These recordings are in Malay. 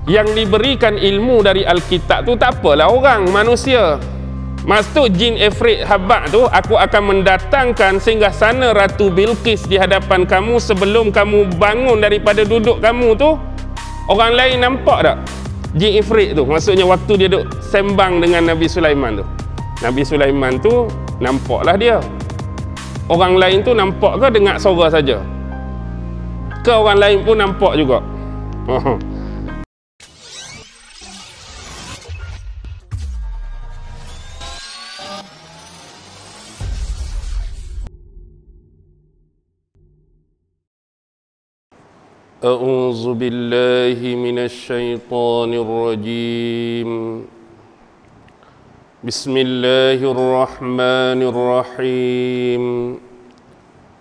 Yang diberikan ilmu dari Alkitab tu tak apalah orang, manusia. Maksud jin Ifrit Habak tu, aku akan mendatangkan singgah sana Ratu Bilqis di hadapan kamu sebelum kamu bangun daripada duduk kamu tu. Orang lain nampak tak jin Ifrit tu? Maksudnya waktu dia duduk sembang dengan Nabi Sulaiman tu. Nabi Sulaiman tu nampaklah dia. Orang lain tu nampak ke dengar suara saja? Ke orang lain pun nampak juga? A'udzu billahi minasy syaithanir rajim. Bismillahirrahmanirrahim.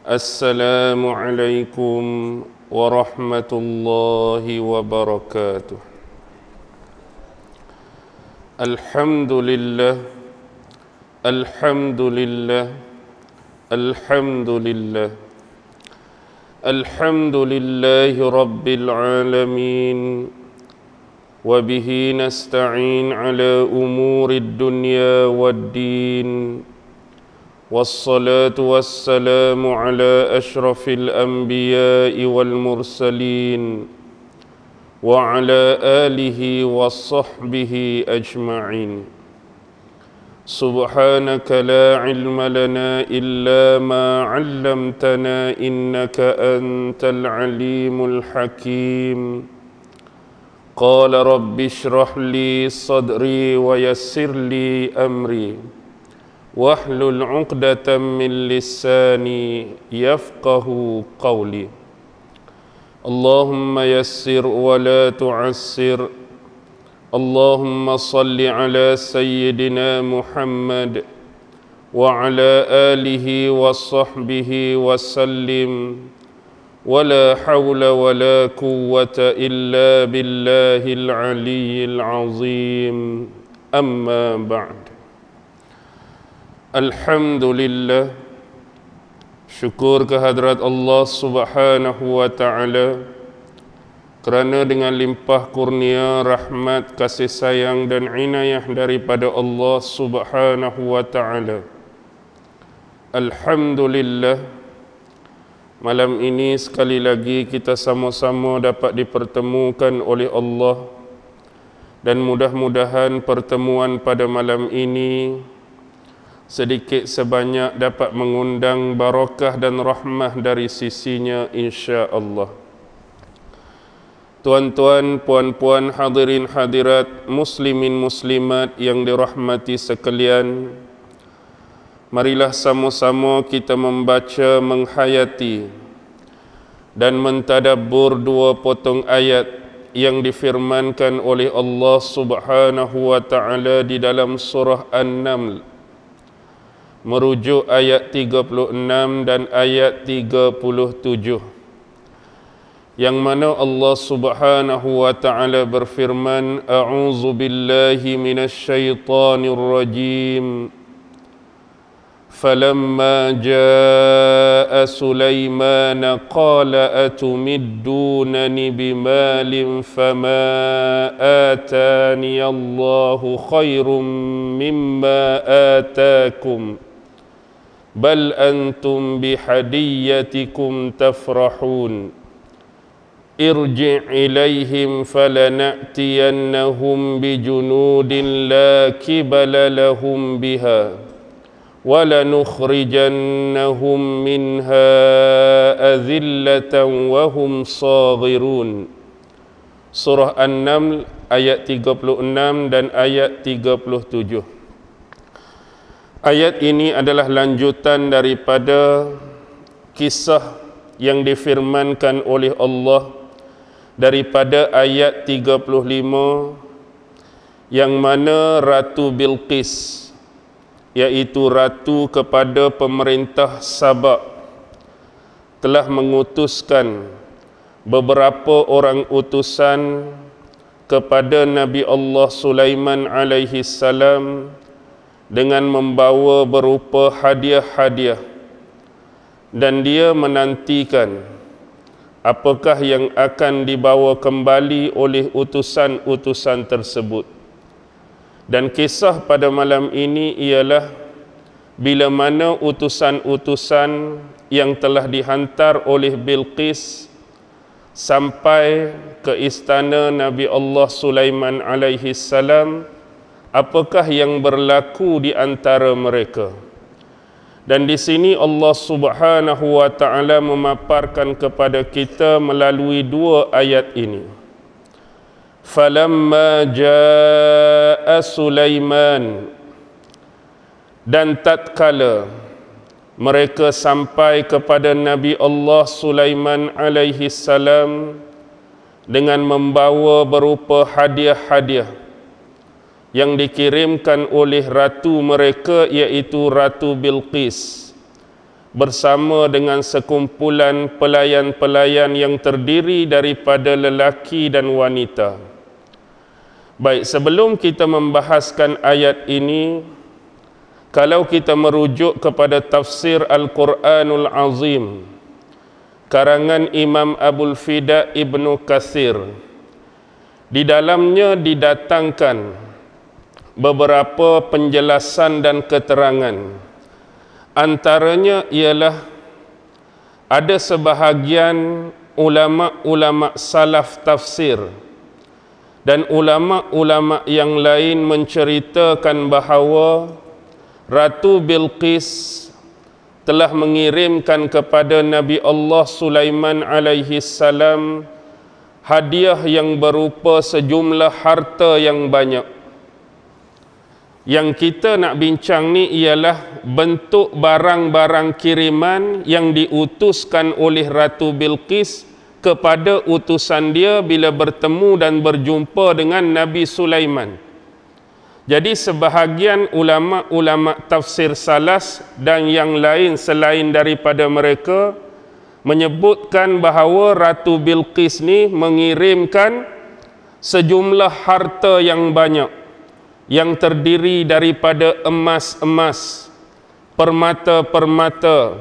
Assalamualaikum warahmatullahi wabarakatuh. Alhamdulillah. Alhamdulillah. Alhamdulillah. Alhamdulillahi Rabbil Alamin. Wabihi nasta'in ala umurid dunya waddin. Wassalatu wassalamu ala ashrafil anbiya'i wal mursalin. Wa ala alihi wa sahbihi ajma'in. Subhanaka la ilma lana illa ma 'allamtana innaka antal alimul hakim. Qala rabbi shrah li sadri wa yassir li amri wahlul 'uqdatam min lisani yafqahu qawli. Allahumma yassir wa la tu'assir. Allahumma salli ala sayyidina Muhammad wa ala alihi wa sahbihi wa sallim. Wa la hawla wa la quwwata illa billahil aliyyil azim. Amma ba'd. Alhamdulillah, syukur kehadrat Allah Subhanahu wa ta'ala kerana dengan limpah kurnia, rahmat, kasih sayang dan inayah daripada Allah Subhanahu wa ta'ala. Alhamdulillah, malam ini sekali lagi kita sama-sama dapat dipertemukan oleh Allah. Dan mudah-mudahan pertemuan pada malam ini sedikit sebanyak dapat mengundang barakah dan rahmah dari sisinya, insya-Allah. Tuan-tuan, puan-puan, hadirin hadirat, muslimin muslimat yang dirahmati sekalian, marilah sama-sama kita membaca, menghayati dan mentadabbur dua potong ayat yang difirmankan oleh Allah Subhanahu wa ta'ala di dalam surah An-Naml, merujuk ayat 36 dan ayat 37, yang mana Allah Subhanahu wa ta'ala berfirman, a'udzu billahi minasyaitonir rajim. Falamma jaa Sulaiman qala atumiddunani bimalin fama atani Allahu khairum mimma atakum bal antum bihadiyatikum tafrahun. Irji' ilaihim falana'tiyannahum bijunudin la kibala lahum biha walanukhrijannahum minha azillatan wahum saghirun. Surah An-Naml ayat 36 dan ayat 37. Ayat ini adalah lanjutan daripada kisah yang difirmankan oleh Allah daripada ayat 35, yang mana Ratu Bilqis, iaitu ratu kepada pemerintah Sabak, telah mengutuskan beberapa orang utusan kepada Nabi Allah Sulaiman alaihi salam dengan membawa berupa hadiah-hadiah, dan dia menantikan apakah yang akan dibawa kembali oleh utusan-utusan tersebut. Dan kisah pada malam ini ialah bila mana utusan-utusan yang telah dihantar oleh Bilqis sampai ke istana Nabi Allah Sulaiman alaihi salam, apakah yang berlaku di antara mereka. Dan di sini Allah Subhanahu wa taala memaparkan kepada kita melalui dua ayat ini. Falamma jaa Sulaiman, dan tatkala mereka sampai kepada Nabi Allah Sulaiman alaihi salam dengan membawa berupa hadiah-hadiah yang dikirimkan oleh ratu mereka, iaitu Ratu Bilqis, bersama dengan sekumpulan pelayan-pelayan yang terdiri daripada lelaki dan wanita. Baik, sebelum kita membahaskan ayat ini, kalau kita merujuk kepada tafsir Al-Quranul Azim karangan Imam Abul Fida Ibnu Katsir, di dalamnya didatangkan beberapa penjelasan dan keterangan. Antaranya ialah ada sebahagian ulama-ulama salaf tafsir dan ulama-ulama yang lain menceritakan bahawa Ratu Bilqis telah mengirimkan kepada Nabi Allah Sulaiman alaihi salam hadiah yang berupa sejumlah harta yang banyak. Yang kita nak bincang ni ialah bentuk barang-barang kiriman yang diutuskan oleh Ratu Bilqis kepada utusan dia bila bertemu dan berjumpa dengan Nabi Sulaiman. Jadi sebahagian ulama-ulama tafsir salas dan yang lain selain daripada mereka menyebutkan bahawa Ratu Bilqis ni mengirimkan sejumlah harta yang banyak yang terdiri daripada emas-emas, permata-permata,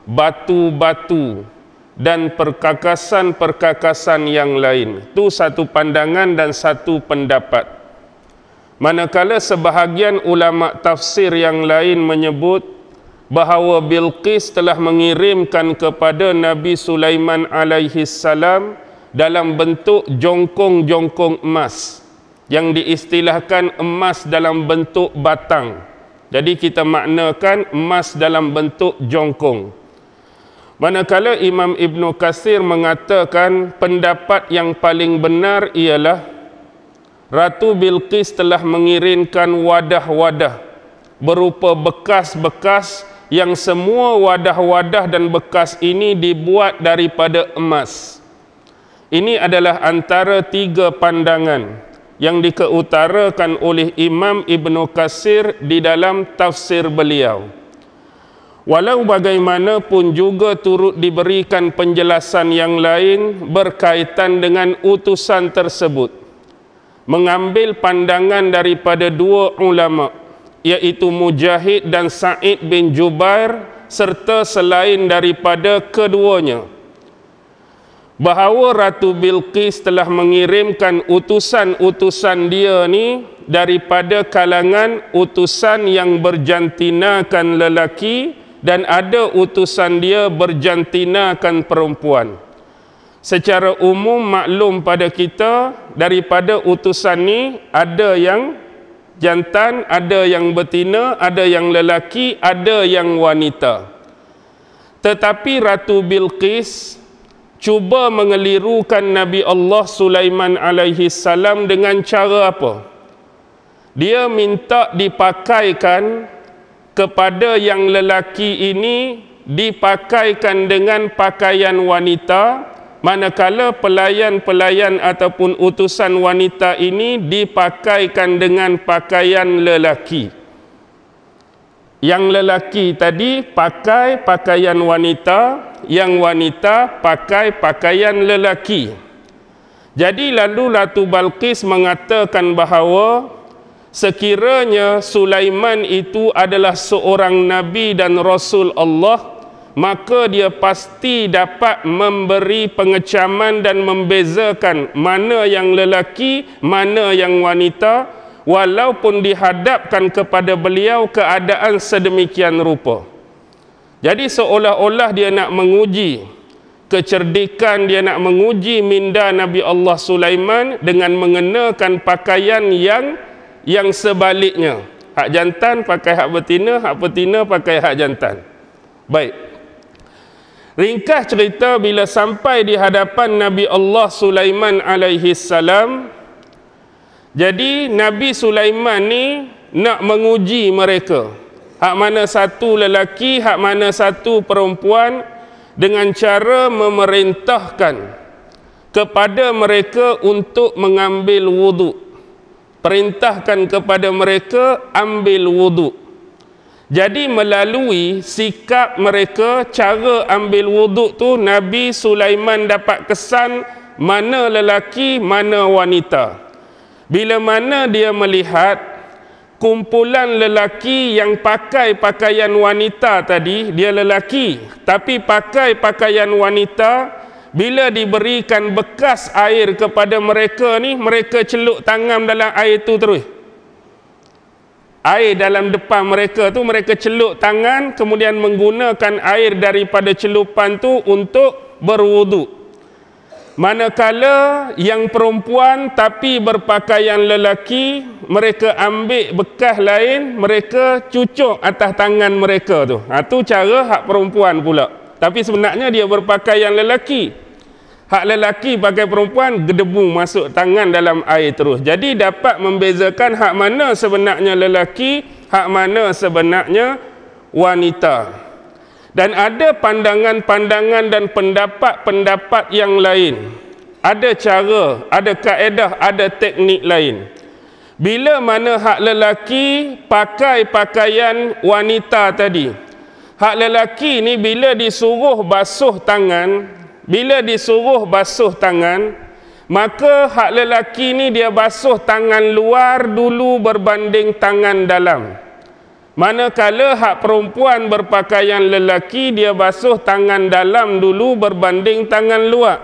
batu-batu dan perkakasan-perkakasan yang lain. Itu satu pandangan dan satu pendapat. Manakala sebahagian ulama tafsir yang lain menyebut bahawa Bilqis telah mengirimkan kepada Nabi Sulaiman alaihi salam dalam bentuk jongkong-jongkong emas, yang diistilahkan emas dalam bentuk batang. Jadi kita maknakan emas dalam bentuk jongkong. Manakala Imam Ibnu Katsir mengatakan pendapat yang paling benar ialah Ratu Bilqis telah mengirimkan wadah-wadah berupa bekas-bekas yang semua wadah-wadah dan bekas ini dibuat daripada emas. Ini adalah antara tiga pandangan yang dikeutarakan oleh Imam Ibnu Katsir di dalam tafsir beliau. Walau bagaimanapun juga turut diberikan penjelasan yang lain berkaitan dengan utusan tersebut, mengambil pandangan daripada dua ulama, iaitu Mujahid dan Sa'id bin Jubair, serta selain daripada keduanya, bahawa Ratu Bilqis telah mengirimkan utusan-utusan dia ni daripada kalangan utusan yang berjantinakan lelaki dan ada utusan dia berjantinakan perempuan. Secara umum maklum pada kita daripada utusan ni ada yang jantan, ada yang betina, ada yang lelaki, ada yang wanita. Tetapi Ratu Bilqis cuba mengelirukan Nabi Allah Sulaiman alaihi salam dengan cara apa? Dia minta dipakaikan kepada yang lelaki ini, dipakaikan dengan pakaian wanita, manakala pelayan-pelayan ataupun utusan wanita ini dipakaikan dengan pakaian lelaki. Yang lelaki tadi pakai pakaian wanita, yang wanita pakai pakaian lelaki. Jadi lalu Ratu Bilqis mengatakan bahawa sekiranya Sulaiman itu adalah seorang nabi dan rasul Allah, maka dia pasti dapat memberi pengecaman dan membezakan mana yang lelaki, mana yang wanita, walaupun dihadapkan kepada beliau keadaan sedemikian rupa. Jadi seolah-olah dia nak menguji kecerdikan, dia nak menguji minda Nabi Allah Sulaiman dengan mengenakan pakaian yang sebaliknya. Hak jantan pakai hak betina, hak betina pakai hak jantan. Baik. Ringkas cerita, bila sampai di hadapan Nabi Allah Sulaiman alaihi salam, jadi Nabi Sulaiman ni nak menguji mereka. Hak mana satu lelaki, hak mana satu perempuan, dengan cara memerintahkan kepada mereka untuk mengambil wuduk. Perintahkan kepada mereka ambil wuduk. Jadi melalui sikap mereka, cara ambil wuduk tu, Nabi Sulaiman dapat kesan mana lelaki, mana wanita. Bila mana dia melihat kumpulan lelaki yang pakai pakaian wanita tadi, dia lelaki tapi pakai pakaian wanita, bila diberikan bekas air kepada mereka ni, mereka celup tangan dalam air tu terus. Air dalam depan mereka tu, mereka celup tangan, kemudian menggunakan air daripada celupan tu untuk berwuduk. Manakala yang perempuan tapi berpakaian lelaki, mereka ambil bekas lain, mereka cucuk atas tangan mereka tu. Tu cara hak perempuan pula. Tapi sebenarnya dia berpakaian lelaki. Hak lelaki pakai perempuan, gedebu masuk tangan dalam air terus. Jadi dapat membezakan hak mana sebenarnya lelaki, hak mana sebenarnya wanita. Dan ada pandangan-pandangan dan pendapat-pendapat yang lain. Ada cara, ada kaedah, ada teknik lain. Bila mana hak lelaki pakai pakaian wanita tadi, hak lelaki ni bila disuruh basuh tangan, maka hak lelaki ni dia basuh tangan luar dulu berbanding tangan dalam. Manakala hak perempuan berpakaian lelaki, dia basuh tangan dalam dulu berbanding tangan luar.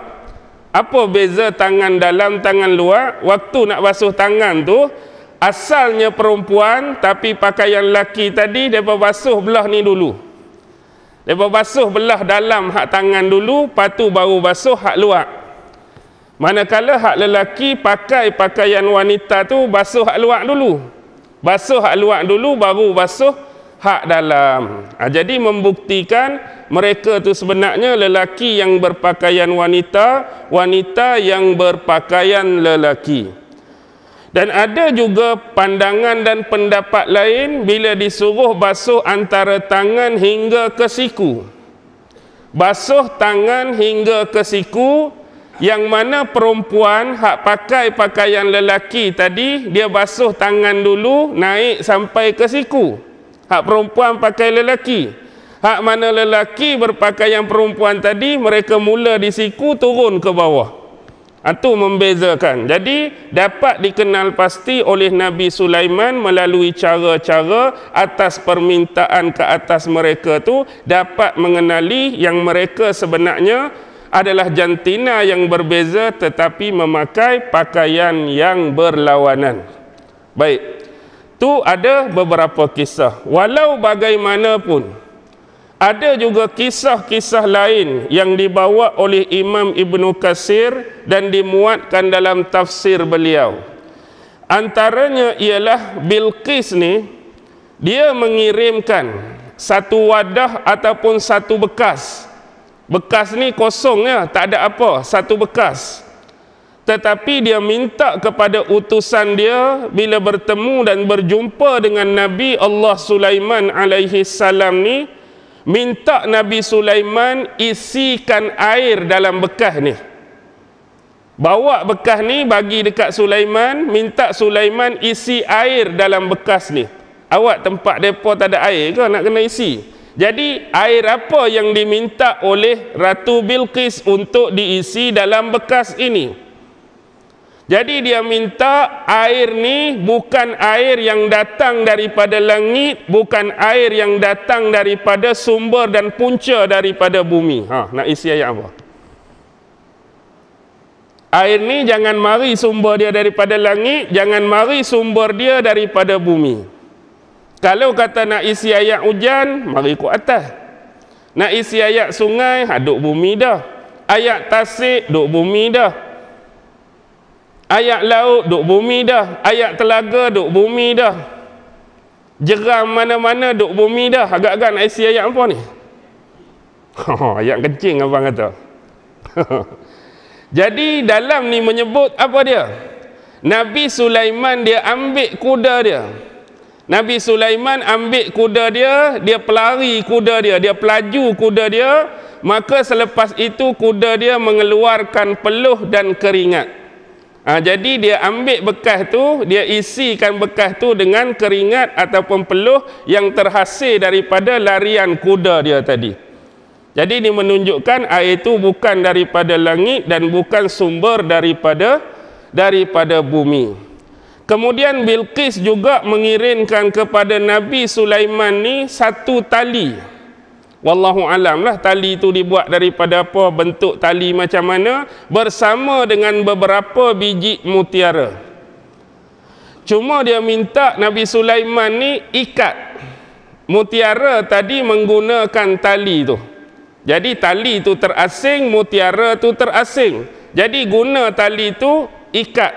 Apa beza tangan dalam, tangan luar? Waktu nak basuh tangan tu, asalnya perempuan tapi pakaian lelaki tadi, dia basuh belah ni dulu. Dia basuh belah dalam hak tangan dulu, lepas tu baru basuh hak luar. Manakala hak lelaki pakai pakaian wanita tu, basuh hak luar dulu. Basuh hak luar dulu, baru basuh hak dalam. Jadi membuktikan mereka tu sebenarnya lelaki yang berpakaian wanita, wanita yang berpakaian lelaki. Dan ada juga pandangan dan pendapat lain bila disuruh basuh antara tangan hingga ke siku. Basuh tangan hingga ke siku, yang mana perempuan hak pakai pakaian lelaki tadi, dia basuh tangan dulu naik sampai ke siku. Hak perempuan pakai lelaki. Hak mana lelaki berpakaian perempuan tadi, mereka mula di siku turun ke bawah. Itu membezakan. Jadi dapat dikenal pasti oleh Nabi Sulaiman melalui cara-cara atas permintaan ke atas mereka tu, dapat mengenali yang mereka sebenarnya adalah jantina yang berbeza tetapi memakai pakaian yang berlawanan. Baik, tu ada beberapa kisah. Walau bagaimanapun, ada juga kisah-kisah lain yang dibawa oleh Imam Ibnu Katsir dan dimuatkan dalam tafsir beliau. Antaranya ialah Bilqis ni, dia mengirimkan satu wadah ataupun satu bekas. Bekas ni kosongnya, tak ada apa, satu bekas. Tetapi dia minta kepada utusan dia bila bertemu dan berjumpa dengan Nabi Allah Sulaiman alaihi salam ni, minta Nabi Sulaiman isikan air dalam bekas ni. Bawa bekas ni bagi dekat Sulaiman, minta Sulaiman isi air dalam bekas ni. Awak tempat depa tak ada air ke nak kena isi? Jadi air apa yang diminta oleh Ratu Bilqis untuk diisi dalam bekas ini? Jadi dia minta air ni bukan air yang datang daripada langit, bukan air yang datang daripada sumber dan punca daripada bumi. Nak isi ayat apa? Air ni jangan mari sumber dia daripada langit, jangan mari sumber dia daripada bumi. Kalau kata nak isi ayat hujan, mari ikut atas. Nak isi ayat sungai, duk bumi dah. Ayat tasik, duk bumi dah. Ayat laut, duk bumi dah. Ayat telaga, duk bumi dah. Jeram mana-mana, duk bumi dah. Agak-agak nak isi ayat apa ni? Ayat kencing abang kata. Jadi dalam ni menyebut apa dia? Nabi Sulaiman dia ambil kuda dia. Nabi Sulaiman ambil kuda dia, dia pelari kuda dia, dia pelaju kuda dia, maka selepas itu kuda dia mengeluarkan peluh dan keringat. Jadi dia ambil bekas tu, dia isikan bekas tu dengan keringat ataupun peluh yang terhasil daripada larian kuda dia tadi. Jadi ini menunjukkan air itu bukan daripada langit dan bukan sumber daripada bumi. Kemudian Bilqis juga mengirimkan kepada Nabi Sulaiman ni satu tali. Wallahu alam lah tali itu dibuat daripada apa, bentuk tali macam mana, bersama dengan beberapa biji mutiara. Cuma dia minta Nabi Sulaiman ni ikat mutiara tadi menggunakan tali tu. Jadi tali itu terasing, mutiara tu terasing. Jadi guna tali itu ikat,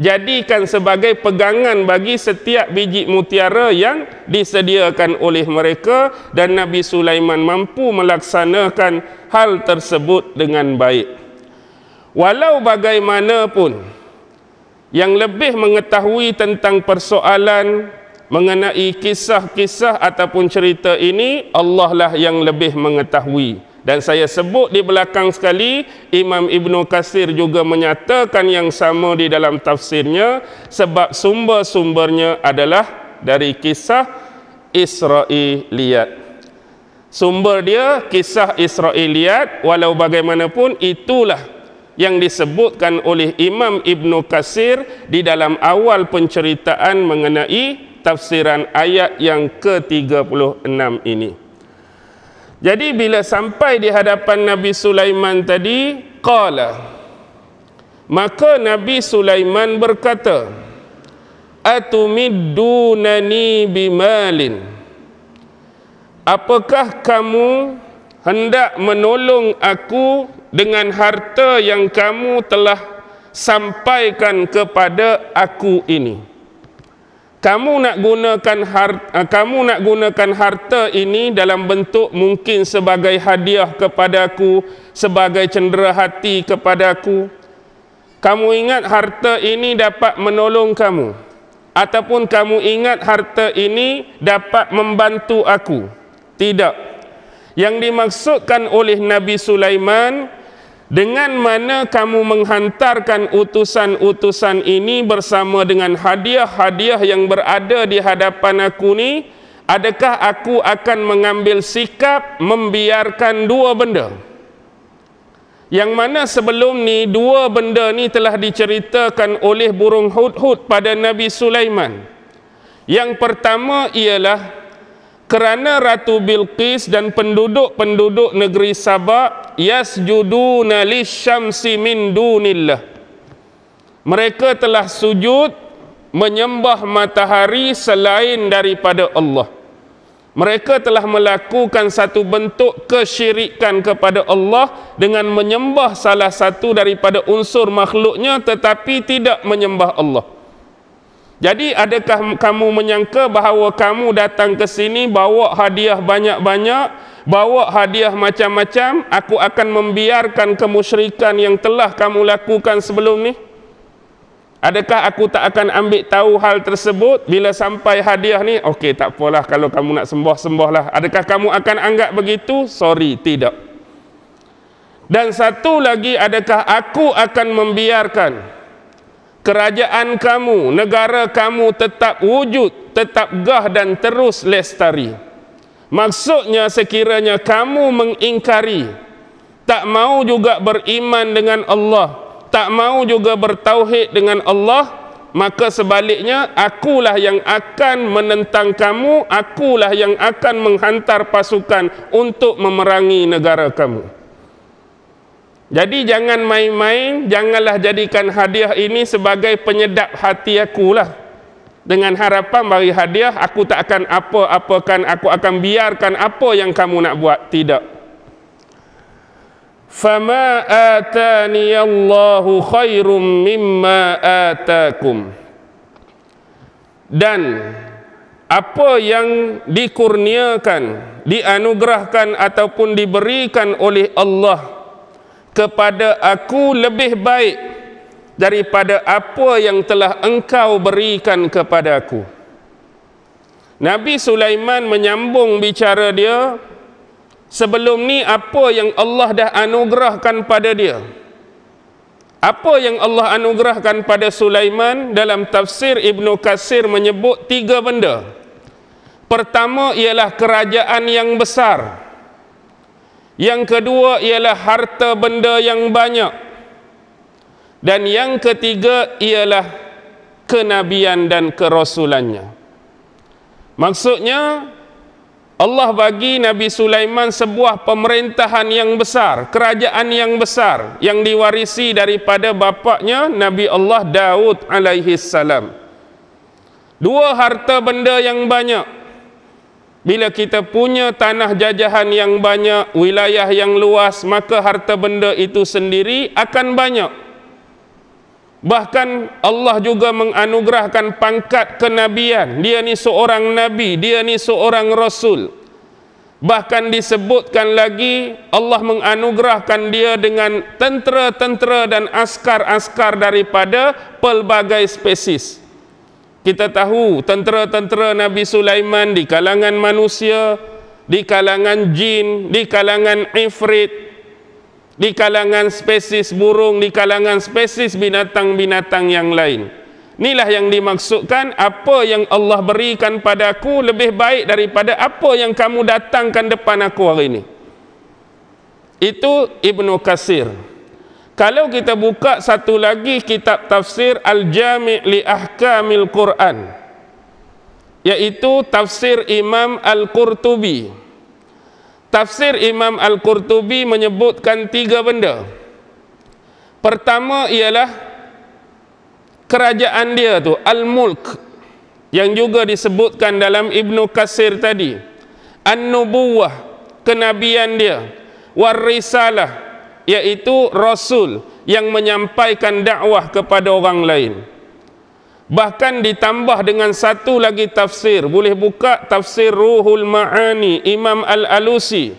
jadikan sebagai pegangan bagi setiap biji mutiara yang disediakan oleh mereka, dan Nabi Sulaiman mampu melaksanakan hal tersebut dengan baik. Walau bagaimanapun, yang lebih mengetahui tentang persoalan mengenai kisah-kisah ataupun cerita ini, Allah lah yang lebih mengetahui. Dan saya sebut di belakang sekali, Imam Ibnu Katsir juga menyatakan yang sama di dalam tafsirnya, sebab sumber-sumbernya adalah dari kisah Israiliyat. Sumber dia kisah Israiliyat, walau bagaimanapun itulah yang disebutkan oleh Imam Ibnu Katsir di dalam awal penceritaan mengenai tafsiran ayat yang ke-36 ini. Jadi bila sampai di hadapan Nabi Sulaiman tadi, qala, maka Nabi Sulaiman berkata, atumiddunani bimalin, apakah kamu hendak menolong aku dengan harta yang kamu telah sampaikan kepada aku ini? Kamu nak gunakan harta ini dalam bentuk mungkin sebagai hadiah kepadaku, sebagai cendera hati kepadaku. Kamu ingat harta ini dapat menolong kamu, ataupun kamu ingat harta ini dapat membantu aku? Tidak. Yang dimaksudkan oleh Nabi Sulaiman, dengan mana kamu menghantarkan utusan-utusan ini bersama dengan hadiah-hadiah yang berada di hadapan aku ni, adakah aku akan mengambil sikap membiarkan dua benda? Yang mana sebelum ni dua benda ni telah diceritakan oleh burung hudhud pada Nabi Sulaiman. Yang pertama ialah kerana Ratu Bilqis dan penduduk-penduduk negeri Sabak yasjuduna lisyamsi min dunillah, mereka telah sujud menyembah matahari selain daripada Allah. Mereka telah melakukan satu bentuk kesyirikan kepada Allah dengan menyembah salah satu daripada unsur makhluknya tetapi tidak menyembah Allah. Jadi adakah kamu menyangka bahawa kamu datang ke sini bawa hadiah banyak-banyak, bawa hadiah macam-macam, aku akan membiarkan kemusyrikan yang telah kamu lakukan sebelum ni? Adakah aku tak akan ambil tahu hal tersebut bila sampai hadiah ni? Okey, tak apalah kalau kamu nak sembah-sembahlah. Adakah kamu akan anggap begitu? Sorry, tidak. Dan satu lagi, adakah aku akan membiarkan kerajaan kamu, negara kamu tetap wujud, tetap gah dan terus lestari? Maksudnya sekiranya kamu mengingkari, tak mau juga beriman dengan Allah, tak mau juga bertauhid dengan Allah, maka sebaliknya akulah yang akan menentang kamu, akulah yang akan menghantar pasukan untuk memerangi negara kamu. Jadi jangan main-main, janganlah jadikan hadiah ini sebagai penyedap hati akulah, dengan harapan bagi hadiah aku tak akan apa-apakan, aku akan biarkan apa yang kamu nak buat. Tidak. Fama ataniyallahu khairum mimma atakum. Dan apa yang dikurniakan, dianugerahkan ataupun diberikan oleh Allah kepada aku lebih baik daripada apa yang telah engkau berikan kepada aku. Nabi Sulaiman menyambung bicara dia, sebelum ni apa yang Allah dah anugerahkan pada dia. Apa yang Allah anugerahkan pada Sulaiman? Dalam tafsir Ibnu Katsir menyebut 3 benda. Pertama ialah kerajaan yang besar. Yang kedua ialah harta benda yang banyak. Dan yang ketiga ialah kenabian dan kerasulannya. Maksudnya Allah bagi Nabi Sulaiman sebuah pemerintahan yang besar, kerajaan yang besar yang diwarisi daripada bapaknya Nabi Allah Daud alaihi salam. 2, harta benda yang banyak. Bila kita punya tanah jajahan yang banyak, wilayah yang luas, maka harta benda itu sendiri akan banyak. Bahkan Allah juga menganugerahkan pangkat kenabian. Dia ni seorang nabi, dia ni seorang rasul. Bahkan disebutkan lagi Allah menganugerahkan dia dengan tentera-tentera dan askar-askar daripada pelbagai spesies. Kita tahu tentera-tentera Nabi Sulaiman di kalangan manusia, di kalangan jin, di kalangan ifrit, di kalangan spesies burung, di kalangan spesies binatang-binatang yang lain. Inilah yang dimaksudkan, apa yang Allah berikan padaku lebih baik daripada apa yang kamu datangkan depan aku hari ini. Itu Ibnu Katsir. Kalau kita buka satu lagi kitab tafsir Al-Jami' li Ahkamil Quran, yaitu tafsir Imam Al-Qurtubi. Tafsir Imam Al-Qurtubi menyebutkan 3 benda. Pertama ialah kerajaan dia tu, Al-Mulk, yang juga disebutkan dalam Ibnu Katsir tadi. An-Nubuwah, kenabian dia. War-Risalah, yaitu Rasul yang menyampaikan dakwah kepada orang lain. Bahkan ditambah dengan satu lagi tafsir, boleh buka tafsir Ruhul Ma'ani Imam Al-Alusi.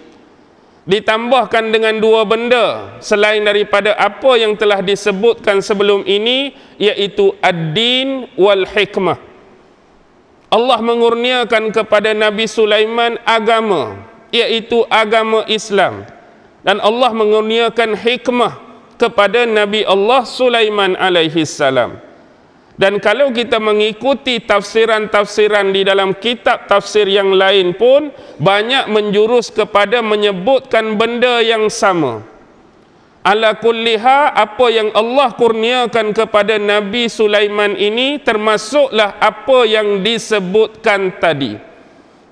Ditambahkan dengan 2 benda selain daripada apa yang telah disebutkan sebelum ini, yaitu ad-din wal hikmah. Allah mengurniakan kepada Nabi Sulaiman agama, yaitu agama Islam. Dan Allah mengurniakan hikmah kepada Nabi Allah Sulaiman alaihi salam. Dan kalau kita mengikuti tafsiran-tafsiran di dalam kitab tafsir yang lain pun banyak menjurus kepada menyebutkan benda yang sama. Ala kulliha, apa yang Allah kurniakan kepada Nabi Sulaiman ini termasuklah apa yang disebutkan tadi.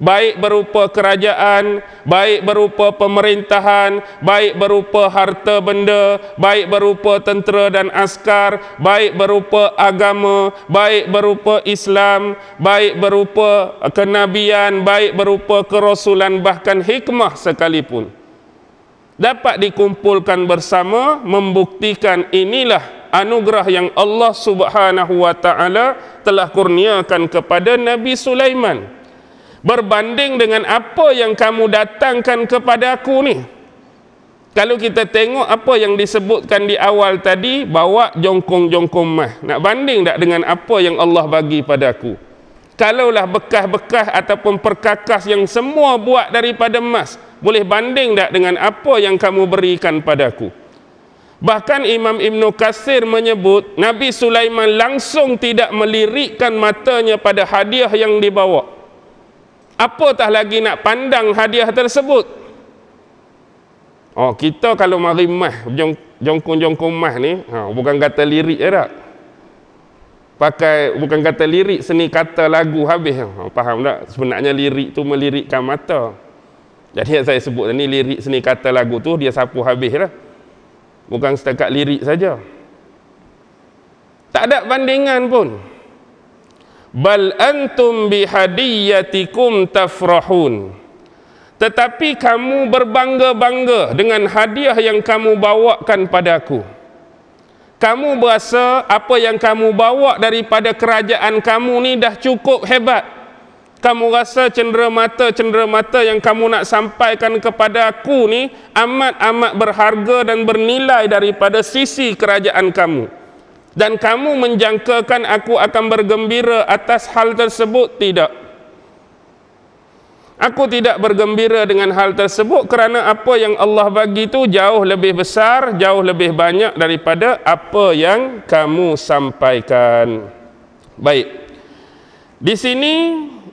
Baik berupa kerajaan, baik berupa pemerintahan, baik berupa harta benda, baik berupa tentera dan askar, baik berupa agama, baik berupa Islam, baik berupa kenabian, baik berupa kerasulan, bahkan hikmah sekalipun, dapat dikumpulkan bersama, membuktikan inilah anugerah yang Allah Subhanahu wa taala telah kurniakan kepada Nabi Sulaiman. Berbanding dengan apa yang kamu datangkan kepada aku ni. Kalau kita tengok apa yang disebutkan di awal tadi, bawa jongkong-jongkong mah, nak banding tak dengan apa yang Allah bagi pada aku? Kalaulah bekas-bekas ataupun perkakas yang semua buat daripada emas, boleh banding tak dengan apa yang kamu berikan padaku? Bahkan Imam Ibnu Katsir menyebut Nabi Sulaiman langsung tidak melirikkan matanya pada hadiah yang dibawa. Apatah lagi nak pandang hadiah tersebut. Oh, kita kalau mari mah jongkong-jongkong mah ni, bukan kata lirik je tak? Bukan kata lirik, seni kata lagu habis. Faham tak? Sebenarnya lirik tu melirikkan mata. Jadi yang saya sebut ni, lirik seni kata lagu tu dia sapu habis lah. Bukan setakat lirik saja. Tak ada bandingan pun. Bal antum bihadiyatikum tafrahun. Tetapi kamu berbangga-bangga dengan hadiah yang kamu bawakan padaku. Kamu berasa apa yang kamu bawa daripada kerajaan kamu ni dah cukup hebat. Kamu rasa cenderamata yang kamu nak sampaikan kepada aku ni amat-amat berharga dan bernilai daripada sisi kerajaan kamu. Dan kamu menjangkakan aku akan bergembira atas hal tersebut? Tidak. Aku tidak bergembira dengan hal tersebut kerana apa yang Allah bagi itu jauh lebih besar, jauh lebih banyak daripada apa yang kamu sampaikan. Baik. Di sini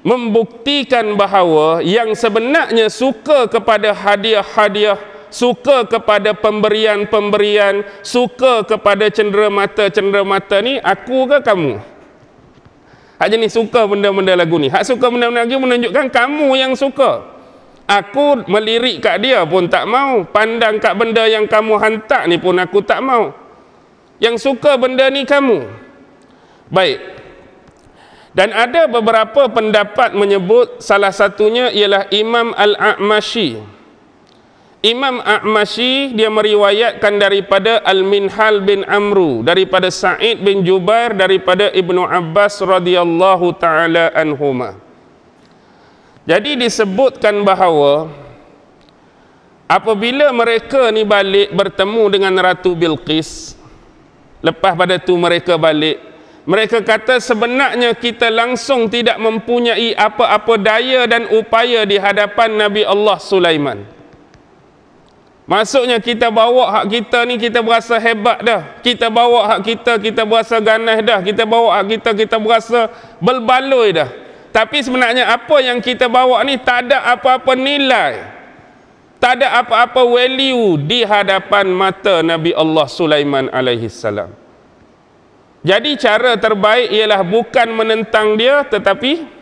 membuktikan bahawa yang sebenarnya suka kepada hadiah-hadiah, suka kepada pemberian-pemberian, suka kepada cenderamata ni aku ke kamu? Hak jenis suka benda-benda lagu ni. Hak suka benda-benda lagu menunjukkan kamu yang suka. Aku melirik kat dia pun tak mau. Pandang kat benda yang kamu hantar ni pun aku tak mau. Yang suka benda ni kamu. Baik. Dan ada beberapa pendapat menyebut salah satunya ialah Imam Al-A'mashi. Imam A'mashi dia meriwayatkan daripada Al-Minhal bin Amru, daripada Sa'id bin Jubair, daripada Ibnu Abbas radhiyallahu taala anhuma. Jadi disebutkan bahawa apabila mereka ni balik bertemu dengan Ratu Bilqis, lepas pada tu mereka balik, mereka kata sebenarnya kita langsung tidak mempunyai apa-apa daya dan upaya di hadapan Nabi Allah Sulaiman. Maksudnya kita bawa hak kita ni kita berasa hebat dah. Kita bawa hak kita berasa ganas dah. Kita bawa hak kita berasa berbaloi dah. Tapi sebenarnya apa yang kita bawa ni tak ada apa-apa nilai. Tak ada apa-apa value di hadapan mata Nabi Allah Sulaiman alaihi salam. Jadi cara terbaik ialah bukan menentang dia, tetapi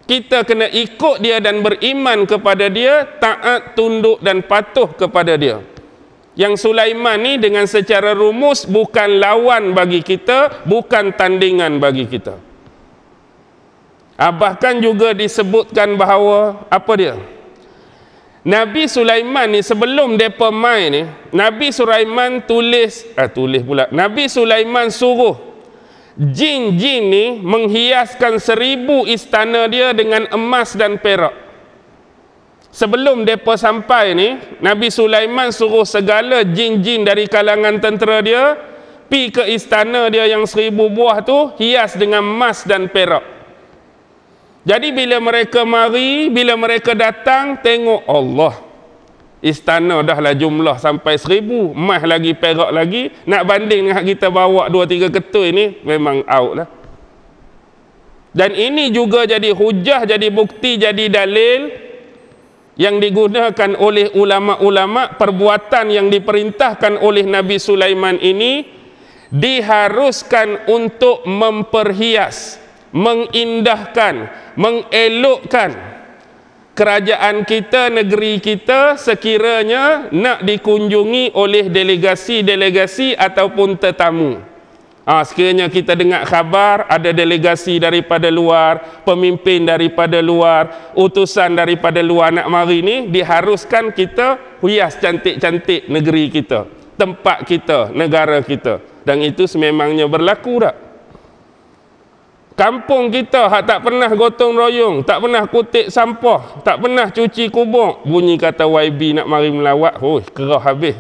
kita kena ikut dia dan beriman kepada dia, taat, tunduk dan patuh kepada dia. Yang Sulaiman ni dengan secara rumus bukan lawan bagi kita, bukan tandingan bagi kita. Bahkan juga disebutkan bahawa apa dia? Nabi Sulaiman ni sebelum depa mai ni, Nabi Sulaiman Nabi Sulaiman suruh jin-jin ni menghiaskan 1000 istana dia dengan emas dan perak. Sebelum mereka sampai ni, Nabi Sulaiman suruh segala jin-jin dari kalangan tentera dia pi ke istana dia yang 1000 buah tu hias dengan emas dan perak. Jadi bila mereka mari, bila mereka datang, tengok Allah, istana dah lah jumlah sampai 1000, emas lagi, perak lagi, nak banding dengan kita bawa 2-3 ketui ni memang out lah. Dan ini juga jadi hujah, jadi bukti, jadi dalil yang digunakan oleh ulama-ulama. Perbuatan yang diperintahkan oleh Nabi Sulaiman ini diharuskan untuk memperhias, mengindahkan, mengelokkan kerajaan kita, negeri kita sekiranya nak dikunjungi oleh delegasi-delegasi ataupun tetamu. Sekiranya kita dengar khabar ada delegasi daripada luar, pemimpin daripada luar, utusan daripada luar nak mari ni, diharuskan kita hias cantik-cantik negeri kita, tempat kita, negara kita. Dan itu sememangnya berlaku tak? Kampung kita hak tak pernah gotong royong, tak pernah kutip sampah, tak pernah cuci kubur, bunyi kata YB nak mari melawat, kerah habis.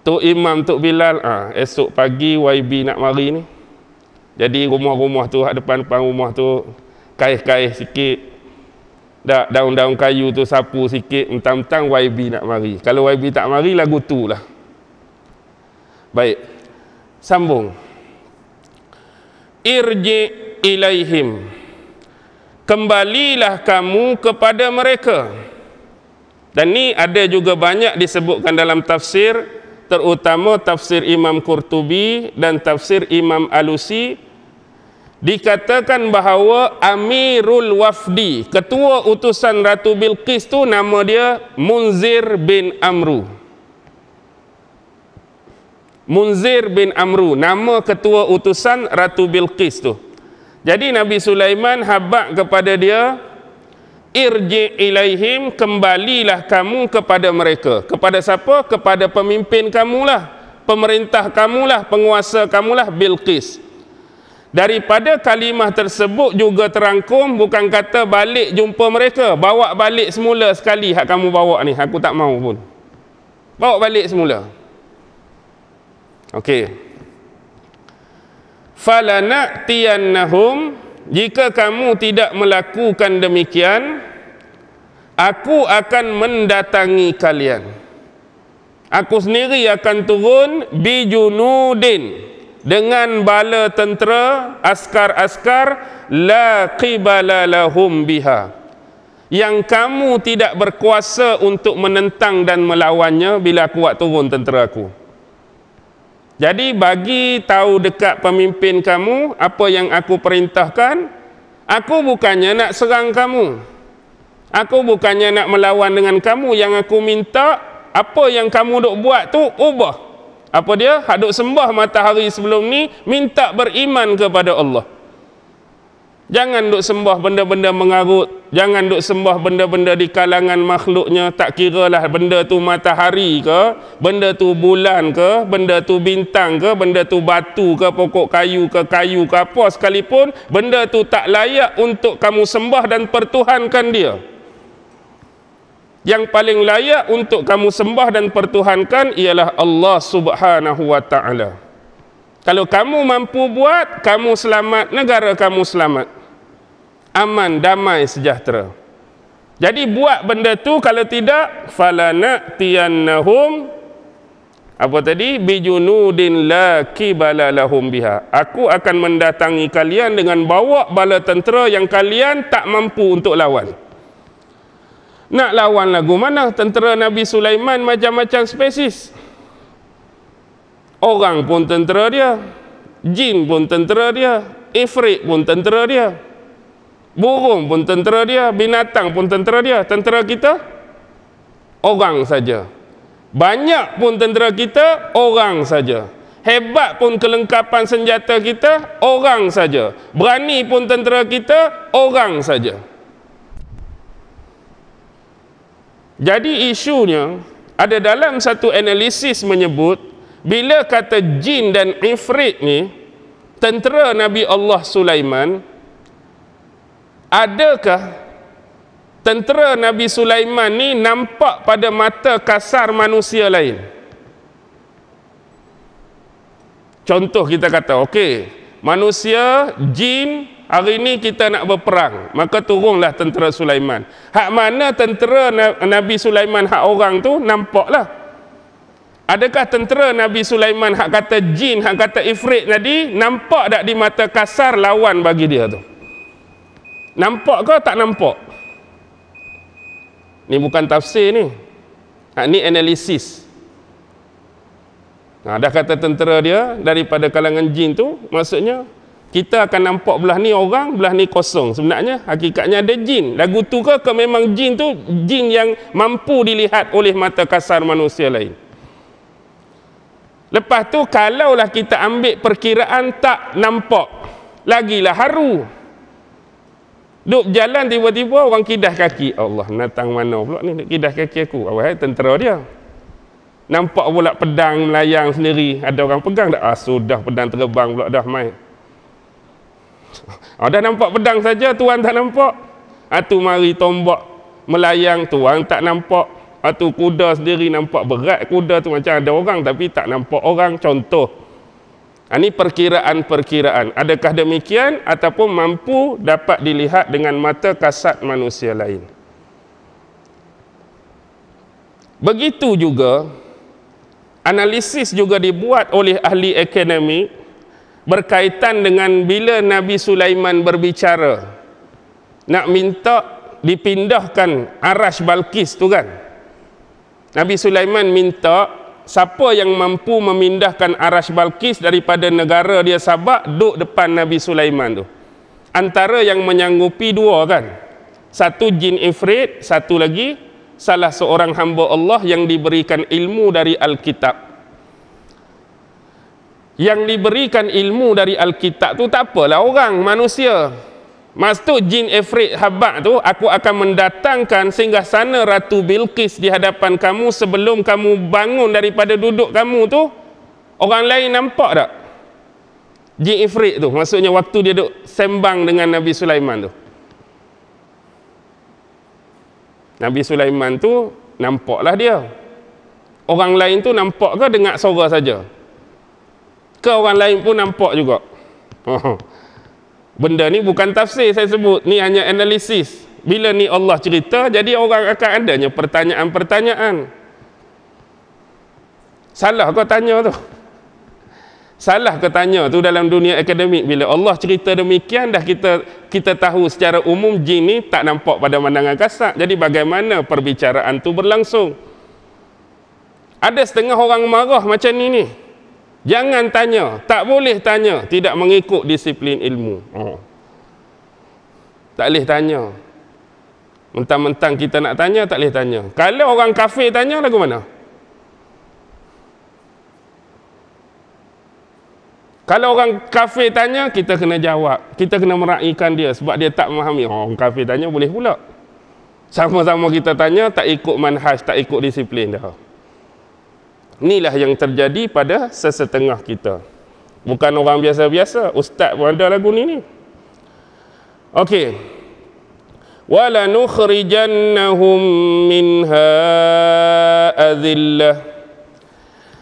Tok Imam, Tok Bilal, esok pagi YB nak mari ni. Jadi rumah-rumah tu, hak depan-depan rumah tu kaih-kaih sikit, daun-daun kayu tu sapu sikit, mentang-mentang YB nak mari. Kalau YB tak mari, lagu tu lah. Baik, sambung. Irji ilaihim, kembalilah kamu kepada mereka. Dan ni ada juga banyak disebutkan dalam tafsir, terutama tafsir Imam Qurtubi dan tafsir Imam Alusi, dikatakan bahawa Amirul Wafdi, ketua utusan Ratu Bilqis tu, nama dia Munzir bin Amru. Munzir bin Amru, nama ketua utusan Ratu Bilqis tu. Jadi Nabi Sulaiman habaq kepada dia, irji ilaihim, kembalilah kamu kepada mereka. Kepada siapa? Kepada pemimpin kamulah, pemerintah kamulah, penguasa kamulah, Bilqis. Daripada kalimah tersebut juga terangkum, bukan kata balik jumpa mereka, bawa balik semula sekali hak kamu bawa ni, aku tak mau pun. Bawa balik semula. Okey. Falana'tiyannahum, jika kamu tidak melakukan demikian, aku akan mendatangi kalian. Aku sendiri akan turun bijunudin, dengan bala tentera, askar-askar, la qibala lahum biha, yang kamu tidak berkuasa untuk menentang dan melawannya bila aku buat turun tentera aku. Jadi bagi tahu dekat pemimpin kamu apa yang aku perintahkan. Aku bukannya nak serang kamu, aku bukannya nak melawan dengan kamu. Yang aku minta, apa yang kamu duk buat tu ubah. Apa dia? Hak duk sembah matahari sebelum ni, minta beriman kepada Allah. Jangan duk sembah benda-benda mengarut, jangan duk sembah benda-benda di kalangan makhluknya. Tak kiralah benda tu matahari ke, benda tu bulan ke, benda tu bintang ke, benda tu batu ke, pokok kayu ke, apa sekalipun, benda tu tak layak untuk kamu sembah dan pertuhankan dia. Yang paling layak untuk kamu sembah dan pertuhankan ialah Allah Subhanahu wa ta'ala. Kalau kamu mampu buat, kamu selamat, negara kamu selamat, aman, damai, sejahtera. Jadi buat benda tu. Kalau tidak, falana'tiyannahum, apa tadi? Bijunudin la qibala lahum biha, aku akan mendatangi kalian dengan bawa bala tentera yang kalian tak mampu untuk lawan. Nak lawan lagu mana? Tentera Nabi Sulaiman macam-macam spesies. Orang pun tentera dia, jin pun tentera dia, ifrit pun tentera dia, burung pun tentera dia, binatang pun tentera dia. Tentera kita orang saja. Banyak pun tentera kita orang saja. Hebat pun kelengkapan senjata kita orang saja. Berani pun tentera kita orang saja. Jadi isunya ada dalam satu analisis menyebut, bila kata jin dan ifrit ni tentera Nabi Allah Sulaiman, adakah tentera Nabi Sulaiman ni nampak pada mata kasar manusia lain? Contoh kita kata, okey, manusia, jin, hari ni kita nak berperang, maka turunlah tentera Sulaiman. Hak mana tentera Nabi Sulaiman hak orang tu nampaklah. Adakah tentera Nabi Sulaiman hak kata jin, hak kata ifrit tadi, nampak tak di mata kasar lawan bagi dia tu? Nampak ke tak nampak? Ni bukan tafsir ni. Ni analisis. Dah kata tentera dia daripada kalangan jin tu, maksudnya kita akan nampak belah ni orang, belah ni kosong. Sebenarnya hakikatnya ada jin. Lagu tu ke memang jin tu jin yang mampu dilihat oleh mata kasar manusia lain. Lepas tu kalaulah kita ambil perkiraan tak nampak, lagilah haru. Duk jalan tiba-tiba orang kidah kaki. Allah, natang mana pula ni duk kidah kaki aku? Awal tentera dia. Nampak pula pedang melayang sendiri. Ada orang pegang dah. Sudah pedang terbang pula dah mai. Dah nampak pedang saja, tuan tak nampak. Tu mari tombak melayang, tuan tak nampak. Tu kuda sendiri nampak berat kuda tu, macam ada orang tapi tak nampak orang. Contoh. Ini perkiraan-perkiraan. Adakah demikian ataupun mampu dapat dilihat dengan mata kasat manusia lain? Begitu juga analisis juga dibuat oleh ahli akademik berkaitan dengan bila Nabi Sulaiman berbicara nak minta dipindahkan Arash Balqis tu kan. Nabi Sulaiman minta siapa yang mampu memindahkan Arash Balqis daripada negara dia Sabak duduk depan Nabi Sulaiman tu. Antara yang menyanggupi dua kan, satu jin ifrit, satu lagi salah seorang hamba Allah yang diberikan ilmu dari Alkitab. Yang diberikan ilmu dari Alkitab tu tak apalah orang, manusia. Maksud jin ifrit habak tu, aku akan mendatangkan sehingga sana Ratu Bilqis di hadapan kamu sebelum kamu bangun daripada duduk kamu tu. Orang lain nampak tak? Jin ifrit tu, maksudnya waktu dia duduk sembang dengan Nabi Sulaiman tu. Nabi Sulaiman tu nampaklah dia. Orang lain tu nampak ke dengar suara saja? Ke orang lain pun nampak juga? Benda ni bukan tafsir saya sebut, ni hanya analisis. Bila ni Allah cerita, jadi orang akan adanya pertanyaan-pertanyaan. Salah kau tanya tu? Salah ke tanya tu dalam dunia akademik? Bila Allah cerita demikian, dah kita tahu secara umum jin ni tak nampak pada pandangan kasar. Jadi bagaimana perbicaraan tu berlangsung? Ada setengah orang marah macam ni. Jangan tanya, tak boleh tanya, tidak mengikut disiplin ilmu. Tak boleh tanya. Mentang-mentang kita nak tanya, tak boleh tanya. Kalau orang kafir tanya, lagu mana? Kalau orang kafir tanya, kita kena jawab. Kita kena meraihkan dia sebab dia tak memahami. Orang kafir tanya boleh pula. Sama-sama kita tanya, tak ikut manhaj, tak ikut disiplin dah. Inilah yang terjadi pada sesetengah kita. Bukan orang biasa-biasa. Ustaz pun ada lagu ni. Okey. Wala nukhrijannahum minha adillah.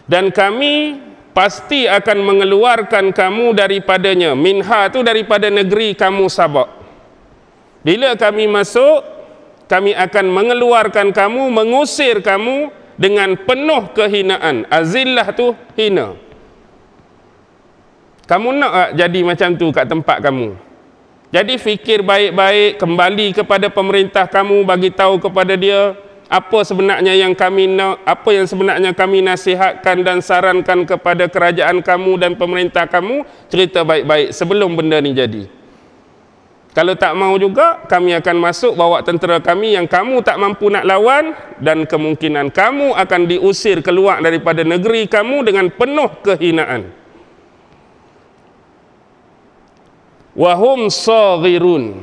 Dan kami pasti akan mengeluarkan kamu daripadanya. Minha tu daripada negeri kamu Sabak. Bila kami masuk, kami akan mengeluarkan kamu, mengusir kamu dengan penuh kehinaan. Azillah tu hina. Kamu nak tak jadi macam tu kat tempat kamu? Jadi fikir baik-baik, kembali kepada pemerintah kamu, bagi tahu kepada dia apa sebenarnya yang kami nak, apa yang sebenarnya kami nasihatkan dan sarankan kepada kerajaan kamu dan pemerintah kamu. Cerita baik-baik sebelum benda ni jadi. Kalau tak mau juga, kami akan masuk bawa tentera kami yang kamu tak mampu nak lawan, dan kemungkinan kamu akan diusir keluar daripada negeri kamu dengan penuh kehinaan. Wahum saghirun,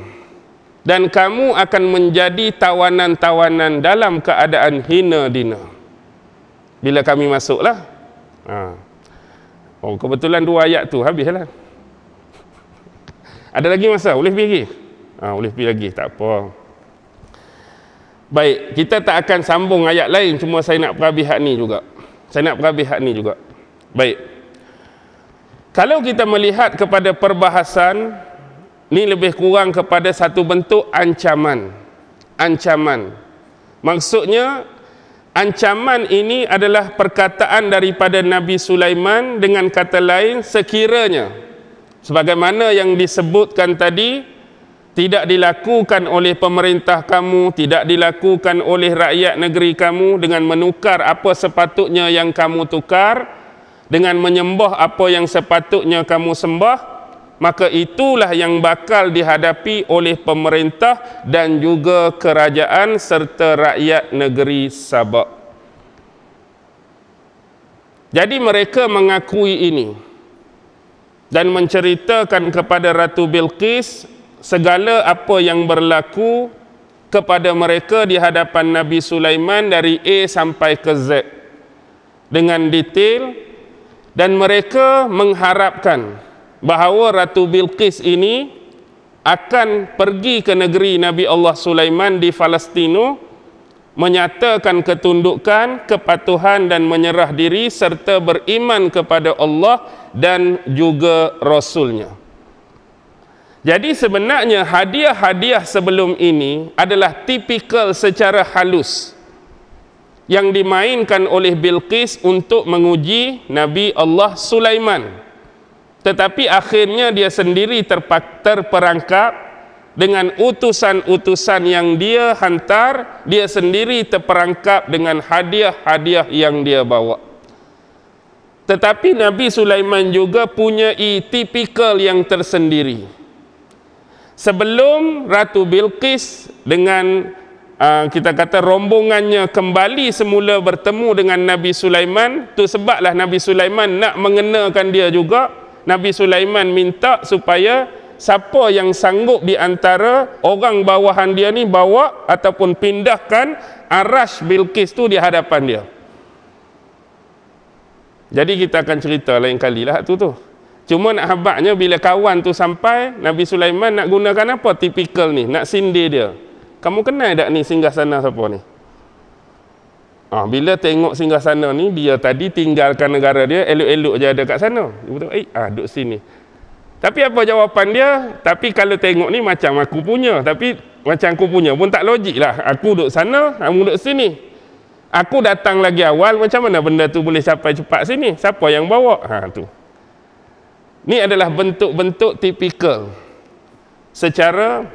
dan kamu akan menjadi tawanan-tawanan dalam keadaan hina dina. Bila kami masuklah. Oh, kebetulan 2 ayat tu habislah. Ada lagi masa? Boleh pergi lagi? Boleh pergi lagi, tak apa. Baik, kita tak akan sambung ayat lain, cuma saya nak perhabis ni juga. Baik. Kalau kita melihat kepada perbahasan, ni lebih kurang kepada satu bentuk ancaman. Maksudnya, ancaman ini adalah perkataan daripada Nabi Sulaiman dengan kata lain, sekiranya sebagaimana yang disebutkan tadi tidak dilakukan oleh pemerintah kamu, tidak dilakukan oleh rakyat negeri kamu dengan menukar apa sepatutnya yang kamu tukar, dengan menyembah apa yang sepatutnya kamu sembah, maka itulah yang bakal dihadapi oleh pemerintah dan juga kerajaan serta rakyat negeri Sabak. Jadi mereka mengakui ini dan menceritakan kepada Ratu Bilqis segala apa yang berlaku kepada mereka di hadapan Nabi Sulaiman dari A sampai ke Z dengan detail, dan mereka mengharapkan bahawa Ratu Bilqis ini akan pergi ke negeri Nabi Allah Sulaiman di Palestin, menyatakan ketundukan, kepatuhan dan menyerah diri serta beriman kepada Allah dan juga Rasulnya. Jadi sebenarnya hadiah-hadiah sebelum ini adalah tipikal secara halus yang dimainkan oleh Bilqis untuk menguji Nabi Allah Sulaiman. Tetapi akhirnya dia sendiri terperangkap dengan utusan-utusan yang dia hantar, dia sendiri terperangkap dengan hadiah-hadiah yang dia bawa. Tetapi Nabi Sulaiman juga punya tipikal yang tersendiri. Sebelum Ratu Bilqis dengan kita kata rombongannya kembali semula bertemu dengan Nabi Sulaiman, tu sebablah Nabi Sulaiman nak mengenakan dia juga. Nabi Sulaiman minta supaya siapa yang sanggup di antara orang bawahan dia ni bawa ataupun pindahkan arash Bilqis tu di hadapan dia. Jadi kita akan cerita lain kali lah tu. Cuma nak habaknya bila kawan tu sampai, Nabi Sulaiman nak gunakan apa tipikal ni, nak sindir dia. Kamu kenal tak ni singgahsana siapa ni? Bila tengok singgahsana ni, dia tadi tinggalkan negara dia, elok-elok je ada kat sana. Dia betul, duduk sini. Tapi apa jawapan dia? Tapi kalau tengok ni macam aku punya, tapi macam aku punya pun tak logik lah. Aku duduk sana, kamu duduk sini. Aku datang lagi awal, macam mana benda tu boleh sampai cepat sini? Siapa yang bawa? Tu. Ni adalah bentuk-bentuk tipikal. Secara,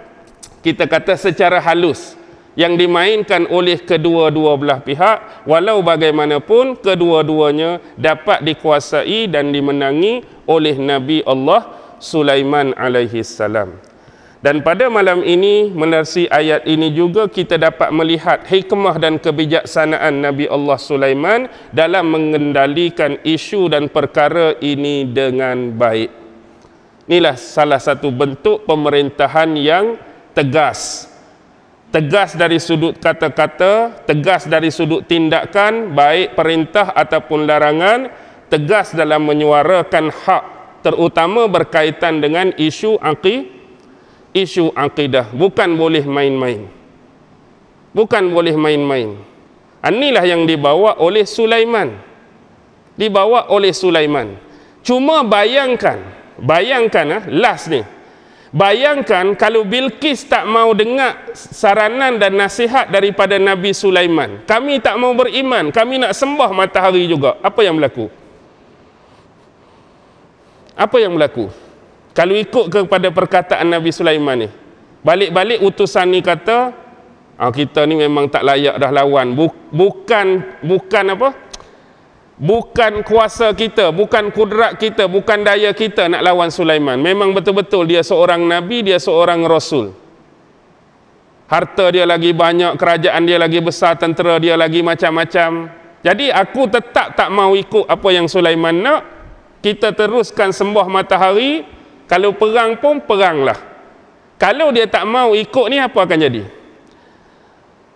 kita kata secara halus. Yang dimainkan oleh kedua-dua belah pihak, walau bagaimanapun kedua-duanya dapat dikuasai dan dimenangi oleh Nabi Allah Sulaiman alaihi salam. Dan pada malam ini, menerusi ayat ini juga kita dapat melihat hikmah dan kebijaksanaan Nabi Allah Sulaiman dalam mengendalikan isu dan perkara ini dengan baik. Inilah salah satu bentuk pemerintahan yang tegas. Tegas dari sudut kata-kata, tegas dari sudut tindakan, baik perintah ataupun larangan, tegas dalam menyuarakan hak, terutama berkaitan dengan isu akidah. Bukan boleh main-main. Bukan boleh main-main. Inilah yang dibawa oleh Sulaiman. Dibawa oleh Sulaiman. Cuma bayangkan last ni. Bayangkan kalau Bilqis tak mau dengar saranan dan nasihat daripada Nabi Sulaiman. Kami tak mau beriman, kami nak sembah matahari juga. Apa yang berlaku? Apa yang berlaku? Kalau ikut kepada perkataan Nabi Sulaiman ni, balik-balik utusan ni kata, kita ni memang tak layak dah lawan. Bukan apa? Bukan kuasa kita, bukan kudrat kita, bukan daya kita nak lawan Sulaiman. Memang betul-betul dia seorang Nabi, dia seorang Rasul. Harta dia lagi banyak, kerajaan dia lagi besar, tentera dia lagi macam-macam. Jadi aku tetap tak mau ikut apa yang Sulaiman nak. Kita teruskan sembah matahari. Kalau perang pun, peranglah. Kalau dia tak mau ikut ni, apa akan jadi?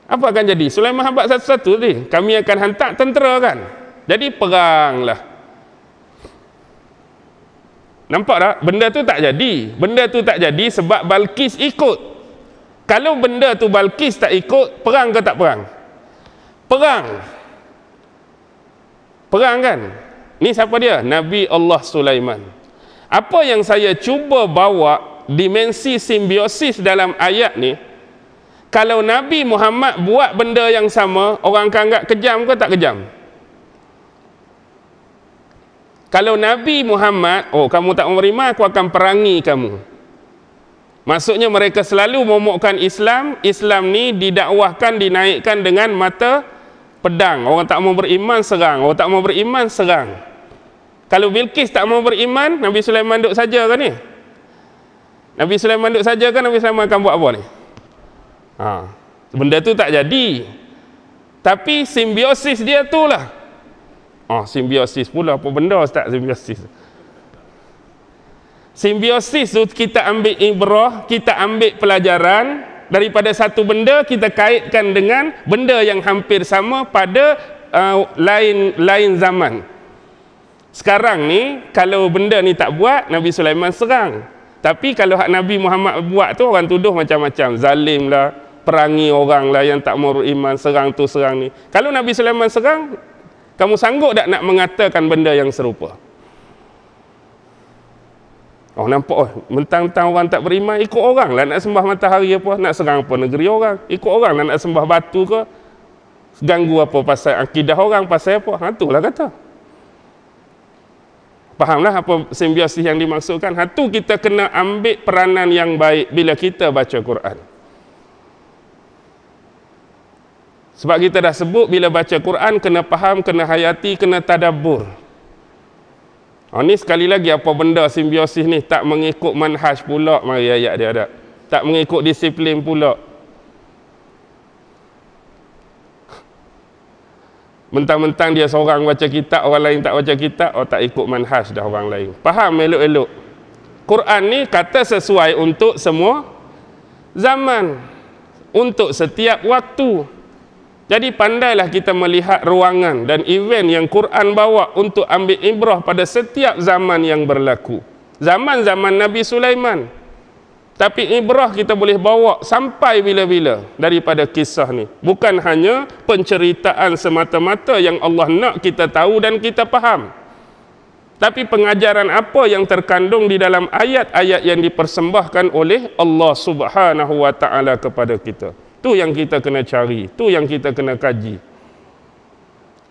Apa akan jadi? Sulaiman habaq satu-satu ni. Kami akan hantar tentera kan? Jadi peranglah. Nampak tak? Benda tu tak jadi. Benda tu tak jadi sebab Balqis ikut. Kalau benda tu Balqis tak ikut, perang ke tak perang? Perang. Perang kan? Ni siapa dia? Nabi Allah Sulaiman. Apa yang saya cuba bawa dimensi simbiosis dalam ayat ni, kalau Nabi Muhammad buat benda yang sama, orang akan anggap kejam ke tak kejam? Kalau Nabi Muhammad, kamu tak menerima, aku akan perangi kamu. Maksudnya mereka selalu momokkan Islam. Islam ni didakwahkan, dinaikkan dengan mata pedang. Orang tak mau beriman, serang. Orang tak mau beriman, serang. Kalau Bilqis tak mau beriman, Nabi Sulaiman duduk saja kan ni? Nabi Sulaiman duduk saja kan, Nabi Sulaiman akan buat apa ni? Benda tu tak jadi. Tapi simbiosis dia tu lah. Simbiosis pula apa benda Ustaz simbiosis? Simbiosis tu kita ambil ibrah, kita ambil pelajaran daripada satu benda, kita kaitkan dengan benda yang hampir sama pada lain zaman. Sekarang ni kalau benda ni tak buat, Nabi Sulaiman serang. Tapi kalau hak Nabi Muhammad buat tu, orang tuduh macam-macam, zalim lah, perangi orang lah yang tak mau beriman, serang tu serang ni. Kalau Nabi Sulaiman serang, kamu sanggup tak nak mengatakan benda yang serupa? Nampak mentang-mentang orang tak beriman, ikut orang lah nak sembah matahari apa, nak serang apa negeri orang, ikut orang lah nak sembah batu ke, ganggu apa pasal akidah orang, pasal apa, itulah kata. Fahamlah apa simbiosis yang dimaksudkan. Itu kita kena ambil peranan yang baik bila kita baca Quran. Sebab kita dah sebut bila baca Quran kena faham, kena hayati, kena tadabbur. Ni sekali lagi apa benda simbiosis ni tak mengikut manhaj pula, mari ayat dia ada. Tak mengikut disiplin pula. Mentang-mentang dia seorang baca kitab, orang lain tak baca kitab, tak ikut manhaj dah orang lain. Faham elok-elok. Quran ni kata sesuai untuk semua zaman, untuk setiap waktu. Jadi pandailah kita melihat ruangan dan event yang Quran bawa untuk ambil ibrah pada setiap zaman yang berlaku. Zaman-zaman Nabi Sulaiman. Tapi ibrah kita boleh bawa sampai bila-bila daripada kisah ni. Bukan hanya penceritaan semata-mata yang Allah nak kita tahu dan kita faham. Tapi pengajaran apa yang terkandung di dalam ayat-ayat yang dipersembahkan oleh Allah Subhanahu wa taala kepada kita. Tu yang kita kena cari, tu yang kita kena kaji.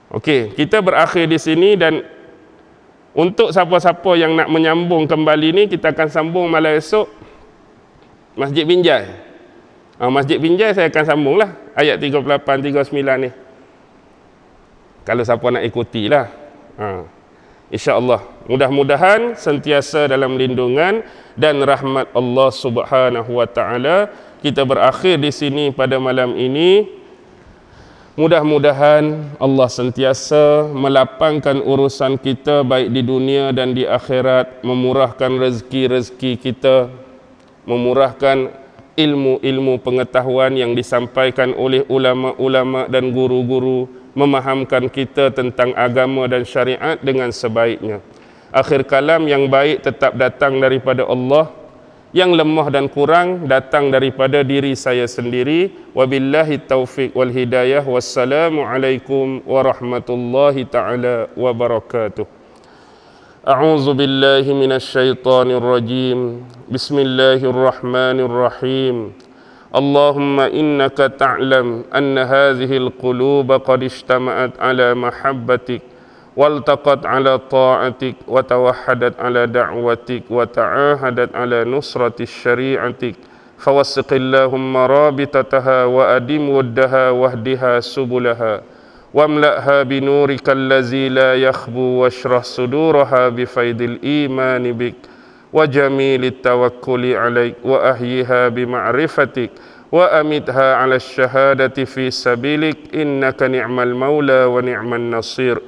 Okey, kita berakhir di sini dan untuk siapa-siapa yang nak menyambung kembali ni, kita akan sambung malam esok Masjid Binjai. Masjid Binjai saya akan sambung lah ayat 38 39 ni. Kalau siapa nak ikutilah. InsyaAllah. Mudah-mudahan sentiasa dalam lindungan dan rahmat Allah Subhanahu wa taala. Kita berakhir di sini pada malam ini. Mudah-mudahan Allah sentiasa melapangkan urusan kita baik di dunia dan di akhirat, memurahkan rezeki-rezeki kita, memurahkan ilmu-ilmu pengetahuan yang disampaikan oleh ulama-ulama dan guru-guru, memahamkan kita tentang agama dan syariat dengan sebaiknya. Akhir kalam yang baik tetap datang daripada Allah, yang lemah dan kurang datang daripada diri saya sendiri. Wabillahi taufiq wal hidayah. Wassalamualaikum warahmatullahi taala wabarakatuh. A'udzu billahi minasy syaithanir rajim. Bismillahirrahmanirrahim. Allahumma innaka ta'lam anna hadhihi al-quluba qad ijtama'at ala mahabbatik والتقت على طاعتك وتوحدت على دعوتك وتعاهدت على نصرة شريعتك فوثق اللهم رابطتها وأدم ودها واهدها سبلها واملأها بنورك الذي لا يخبو واشرح صدورها بفيض الإيمان بك وجميل التوكل عليك وأحيها بمعرفتك وأمتها على الشهادة في سبيلك إنك نعم المولى ونعم النصير.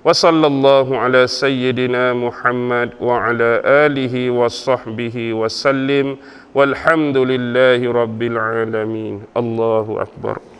وصلى الله على سيدنا محمد وعلى آله وصحبه وسلم والحمد لله رب العالمين. الله أكبر.